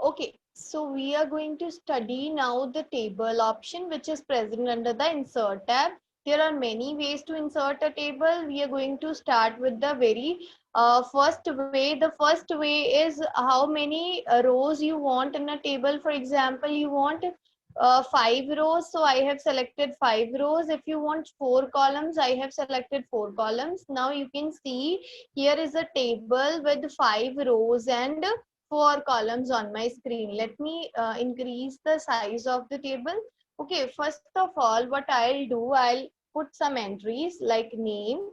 Okay, so we are going to study now the table option which is present under the insert tab. There are many ways to insert a table. We are going to start with the very first way. The first way is how many rows you want in a table. For example, you want 5 rows, so I have selected 5 rows. If you want 4 columns, I have selected 4 columns. Now you can see here is a table with 5 rows and 4 columns on my screen. Let me increase the size of the table. Okay, first of all, what I'll do, I'll put some entries like name,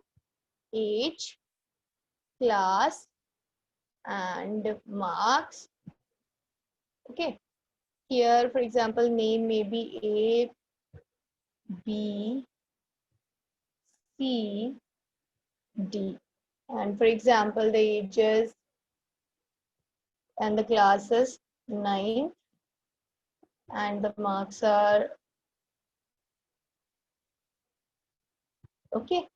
age, class, and marks. Okay, here, for example, name may be A, B, C, D. And for example, the ages and the classes 9, and the marks are okay.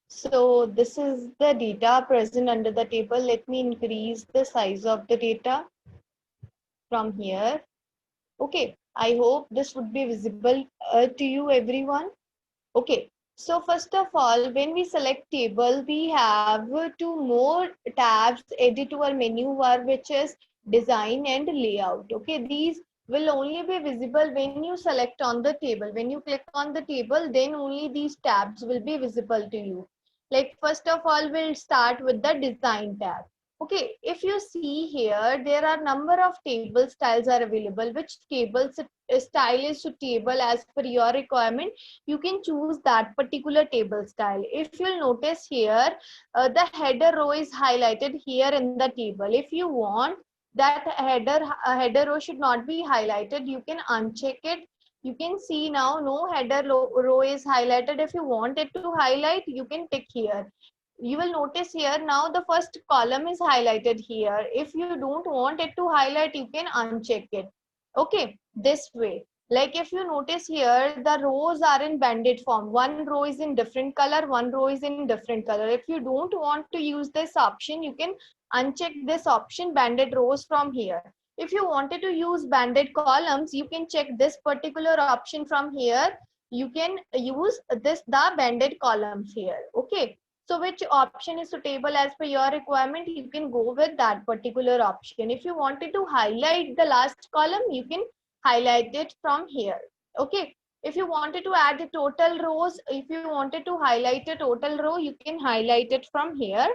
So this is the data present under the table. Let me increase the size of the data from here. Okay, I hope this would be visible to you everyone. Okay, so first of all, when we select table, we have two more tabs added to our menu bar, which is design and layout. Okay, these will only be visible when you select on the table. When you click on the table, then only these tabs will be visible to you. Like first of all, we'll start with the design tab. Okay, if you see here, there are number of table styles are available. Which table style is suitable as per your requirement, you can choose that particular table style. If you'll notice here, the header row is highlighted here in the table. If you want that header row should not be highlighted, you can uncheck it. You can see now no header row is highlighted. If you want it to highlight, you can tick here. You will notice here now the first column is highlighted here. If you don't want it to highlight, you can uncheck it. Okay, this way. Like if you notice here, the rows are in banded form. One row is in different color, one row is in different color. If you don't want to use this option, you can uncheck this option banded rows from here. If you wanted to use banded columns, you can check this particular option from here. You can use the banded columns here. Okay. So which option is suitable as per your requirement, you can go with that particular option. If you wanted to highlight the last column, you can highlight it from here. Okay. If you wanted to add the total rows, if you wanted to highlight a total row, you can highlight it from here.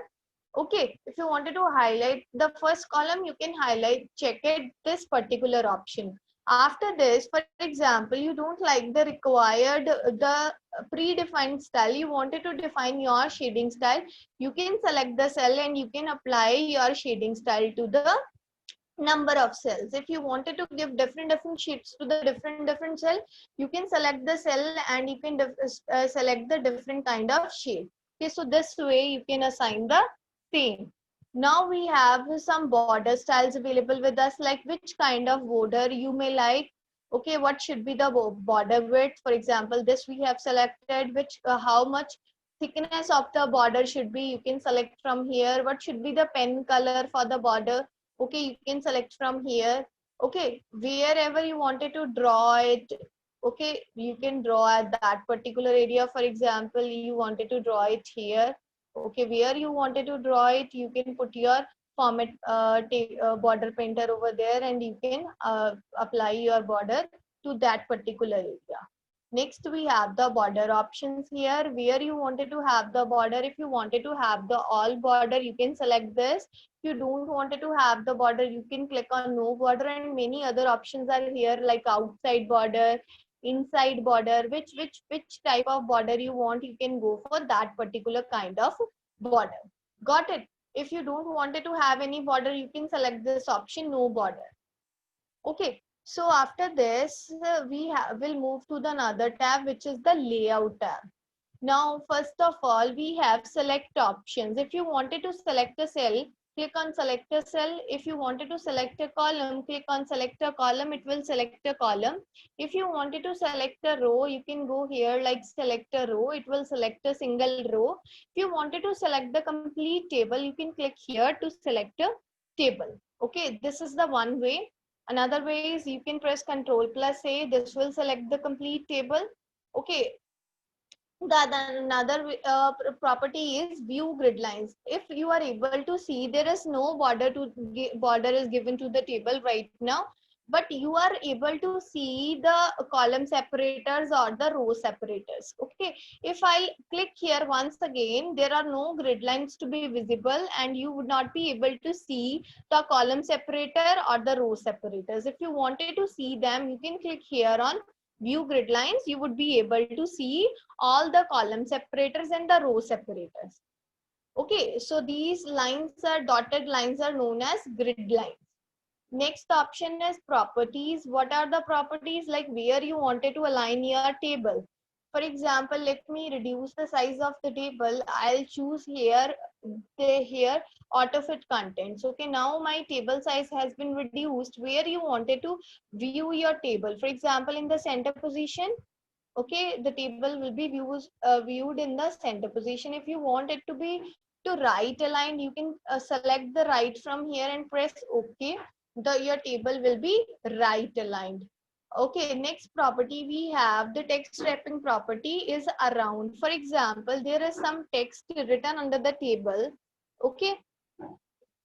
Okay. If you wanted to highlight the first column, you can highlight, check it, this particular option. After this, for example, you don't like the required, the predefined style, you wanted to define your shading style, you can select the cell and you can apply your shading style to the number of cells. If you wanted to give different shapes to the different cell, you can select the cell and you can select the different kind of shape. Okay, so this way you can assign the same. Now we have some border styles available with us, like which kind of border you may like. Okay, what should be the border width? For example, this we have selected. Which how much thickness of the border should be, you can select from here. What should be the pen color for the border? Okay, you can select from here. Okay, wherever you wanted to draw it, okay, you can draw at that particular area. For example, you wanted to draw it here. Okay, where you wanted to draw it, you can put your format border painter over there and you can apply your border to that particular area. Next, we have the border options here, where you wanted to have the border. If you wanted to have the all border, you can select this. If you don't wanted to have the border, you can click on no border, and many other options are here like outside border, inside border. Which type of border you want, you can go for that particular kind of border. Got it? If you don't wanted to have any border, you can select this option no border. Okay, so after this, will move to the another tab, which is the layout tab. Now, first of all, we have select options. If you wanted to select a cell, click on select a cell. If you wanted to select a column, click on select a column. It will select a column. If you wanted to select a row, you can go here like select a row. It will select a single row. If you wanted to select the complete table, you can click here to select a table. Okay, this is the one way. Another way is you can press Control plus A. This will select the complete table. Okay. Another property is view grid lines. If you are able to see, there is no border is given to the table right now, but you are able to see the column separators or the row separators. Okay, if I click here once again, there are no grid lines to be visible, and you would not be able to see the column separator or the row separators. If you wanted to see them, you can click here on view grid lines. You would be able to see all the column separators and the row separators. Okay, so these lines are dotted lines are known as grid lines. Next option is properties. What are the properties? Like where you wanted to align your table. For example, let me reduce the size of the table. I'll choose here auto fit contents. Okay, now my table size has been reduced. Where you wanted to view your table. For example, in the center position. Okay, the table will be viewed in the center position. If you want it to be to right aligned, you can select the right from here and press OK. Your table will be right aligned. Okay, next property we have the text wrapping property is around. For example, there is some text written under the table. Okay,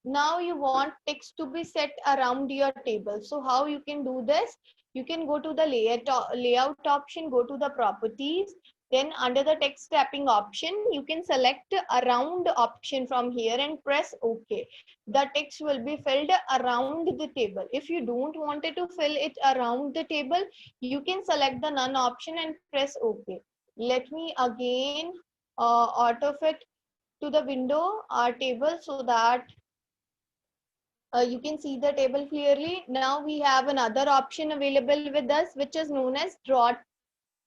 now you want text to be set around your table. So how you can do this? You can go to the layout option, go to the properties, then under the text wrapping option, you can select around option from here and press OK. The text will be filled around the table. If you don't want it to fill it around the table, you can select the none option and press OK. Let me again auto fit to the window our table so that you can see the table clearly. Now we have another option available with us, which is known as draw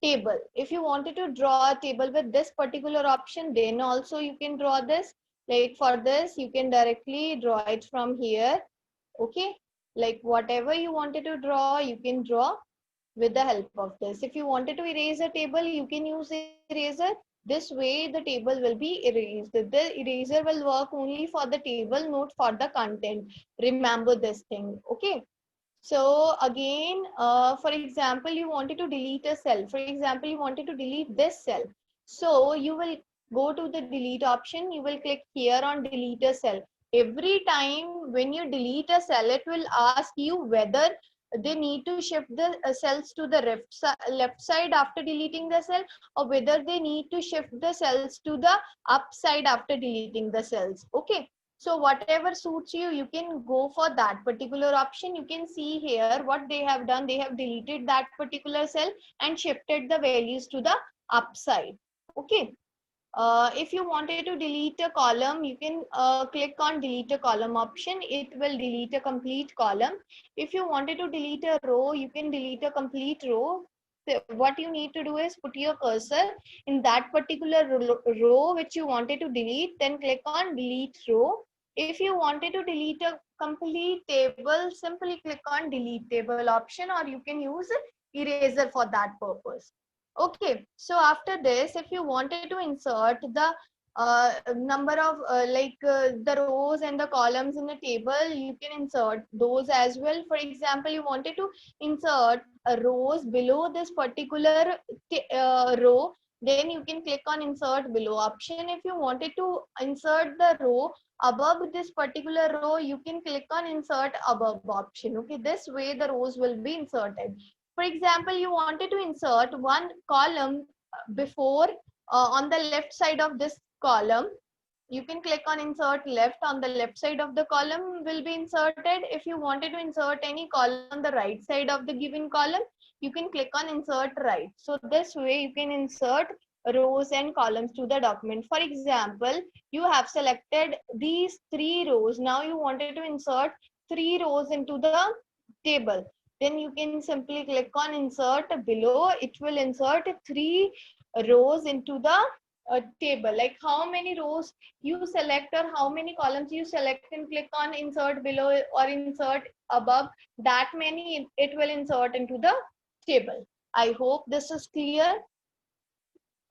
table. If you wanted to draw a table with this particular option, then also you can draw this. Like for this, you can directly draw it from here. Okay, like whatever you wanted to draw, you can draw with the help of this. If you wanted to erase a table, you can use eraser. This way the table will be erased. The eraser will work only for the table, not for the content. Remember this thing. Okay. So again, for example, you wanted to delete a cell. For example, you wanted to delete this cell. So you will go to the delete option. You will click here on delete a cell. Every time when you delete a cell, it will ask you whether they need to shift the cells to the left side after deleting the cell, or whether they need to shift the cells to the up side after deleting the cells. Okay. So whatever suits you, you can go for that particular option. You can see here what they have done. They have deleted that particular cell and shifted the values to the upside. Okay. If you wanted to delete a column, you can click on delete a column option. It will delete a complete column. If you wanted to delete a row, you can delete a complete row. So what you need to do is put your cursor in that particular row which you wanted to delete, then click on delete row. If you wanted to delete a complete table, simply click on delete table option, or you can use eraser for that purpose. Okay, so after this, if you wanted to insert the number of the rows and the columns in the table, you can insert those as well. For example, you wanted to insert rows below this particular row, then you can click on insert below option. If you wanted to insert the row above this particular row, you can click on insert above option. Okay, this way the rows will be inserted. For example, you wanted to insert one column before on the left side of this column. You can click on insert left. On the left side of the column will be inserted. If you wanted to insert any column on the right side of the given column, you can click on insert right. So this way you can insert rows and columns to the document. For example, you have selected these 3 rows. Now you wanted to insert 3 rows into the table. Then you can simply click on insert below. It will insert 3 rows into the table. Like how many rows you select or how many columns you select and click on insert below or insert above, that many it will insert into the table. I hope this is clear.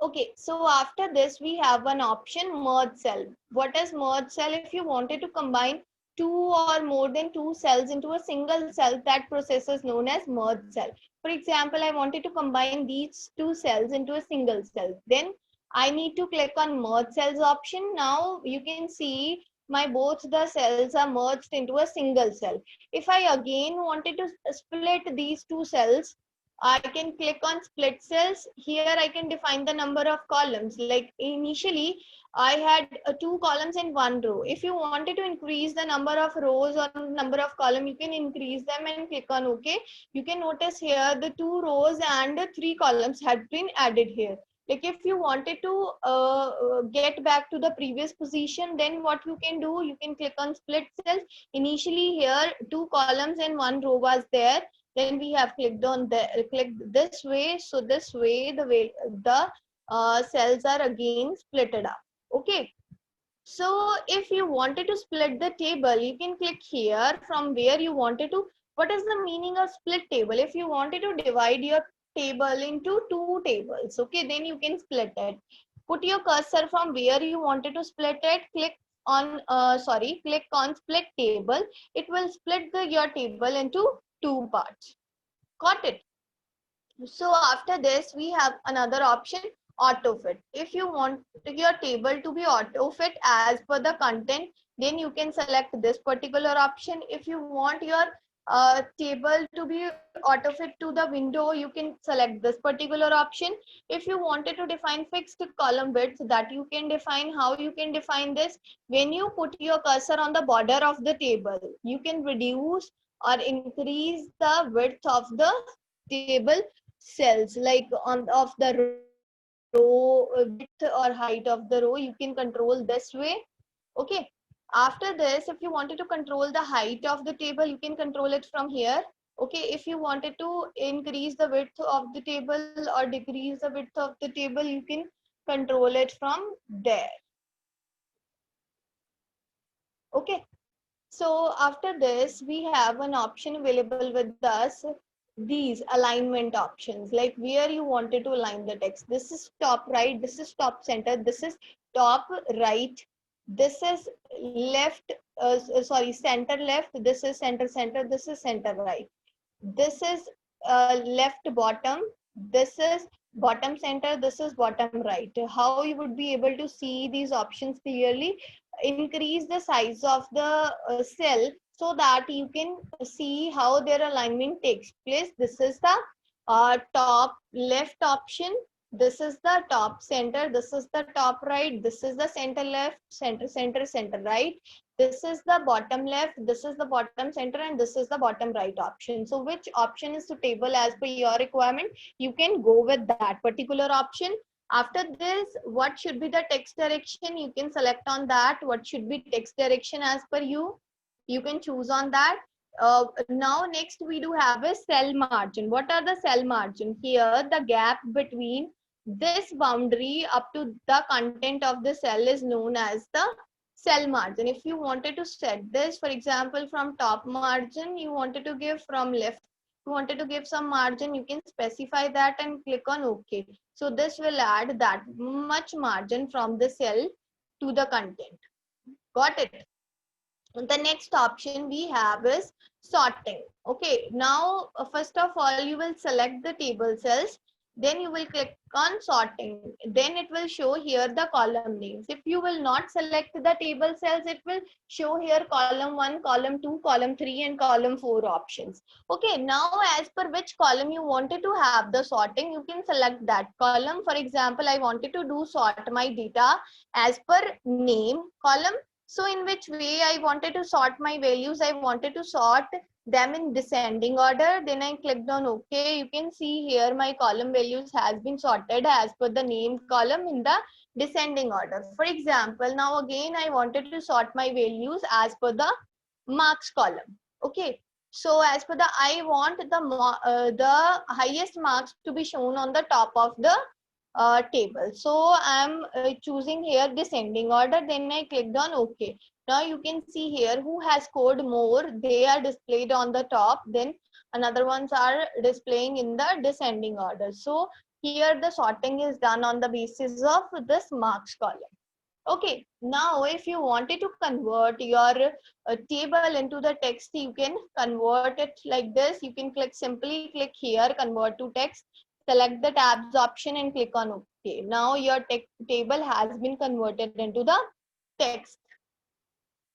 Okay, so after this we have an option merge cell. What is merge cell? If you wanted to combine two or more than two cells into a single cell, that process is known as merge cell. For example, I wanted to combine these two cells into a single cell. Then I need to click on merge cells option. Now you can see my both the cells are merged into a single cell. If I again wanted to split these two cells, I can click on split cells. Here I can define the number of columns. Like initially I had two columns in one row. If you wanted to increase the number of rows or number of column, you can increase them and click on OK. You can notice here the two rows and the three columns had been added here. Like if you wanted to get back to the previous position, then what you can do, you can click on split cells. Initially here two columns and one row was there. Then we have clicked on the clicked this way. So this way the cells are again splitted up. Okay. So if you wanted to split the table, you can click here from where you wanted to. What is the meaning of split table? If you wanted to divide your table into two tables, okay, then you can split it. Put your cursor from where you wanted to split it. Click on split table. It will split your table into two parts. Got it? So after this, we have another option, auto fit. If you want your table to be auto fit as per the content, then you can select this particular option. If you want your table to be auto fit to the window, you can select this particular option. If you wanted to define fixed column width, that you can define. How you can define this? When you put your cursor on the border of the table, you can reduce or increase the width of the table cells, like on of the row width or height of the row, you can control this way. Okay. After this, if you wanted to control the height of the table, you can control it from here. Okay. If you wanted to increase the width of the table or decrease the width of the table, you can control it from there. Okay. So after this, we have an option available with us, these alignment options, like where you wanted to align the text. This is top right, this is top center, this is top right, this is left, center left, this is center center, this is center right, this is left bottom, this is bottom center, this is bottom right. How you would be able to see these options clearly? Increase the size of the cell so that you can see how their alignment takes place. This is the top left option, this is the top center, this is the top right, this is the center left, center center, center right, this is the bottom left, this is the bottom center, and this is the bottom right option. So which option is suitable as per your requirement, you can go with that particular option. After this, what should be the text direction, you can select on that. What should be text direction as per you, you can choose on that. Now next we do have a cell margin. What are the cell margin? Here the gap between this boundary up to the content of the cell is known as the cell margin. If you wanted to set this, for example, from top margin, you wanted to give from left, you wanted to give some margin, you can specify that and click on OK. So this will add that much margin from the cell to the content. Got it? The next option we have is sorting. Okay, now first of all you will select the table cells, then you will click on sorting, then it will show here the column names. If you will not select the table cells, it will show here column 1, column 2, column 3 and column 4 options. Okay, now as per which column you wanted to have the sorting, you can select that column. For example, I wanted to do sort my data as per name column. So in which way I wanted to sort my values, I wanted to sort them in descending order. Then I clicked on OK. You can see here my column values has been sorted as per the name column in the descending order. For example, now again I wanted to sort my values as per the marks column. Okay. So as per the, I want the highest marks to be shown on the top of the table. So I'm choosing here descending order, then I clicked on OK. Now you can see here who has scored more, they are displayed on the top, then another ones are displaying in the descending order. So here the sorting is done on the basis of this marks column. Okay, now if you wanted to convert your table into the text, you can convert it like this. You can simply click here, convert to text, select the tabs option and click on OK. Now your table has been converted into the text.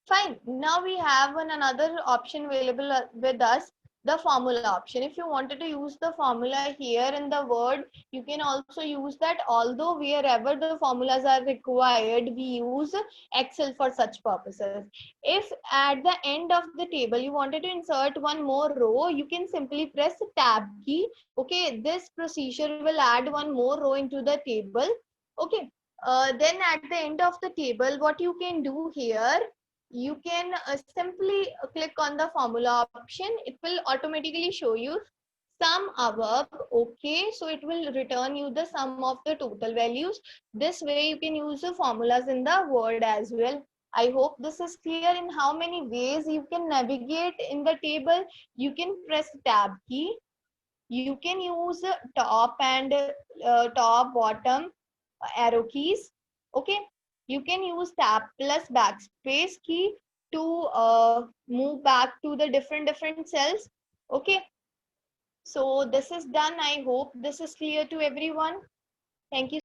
Fine. Now we have another option available with us, the formula option. If you wanted to use the formula here in the Word, you can also use that. Although wherever the formulas are required, we use Excel for such purposes. If at the end of the table you wanted to insert one more row, you can simply press tab key. Okay, this procedure will add one more row into the table. Okay. Then at the end of the table, what you can do here, you can simply click on the formula option. It will automatically show you sum above. Okay, so it will return you the sum of the total values. This way you can use the formulas in the Word as well. I hope this is clear in how many ways you can navigate in the table. You can press tab key. You can use top and top bottom arrow keys. Okay, you can use tab plus backspace key to move back to the different cells. Okay, so this is done. I hope this is clear to everyone. Thank you.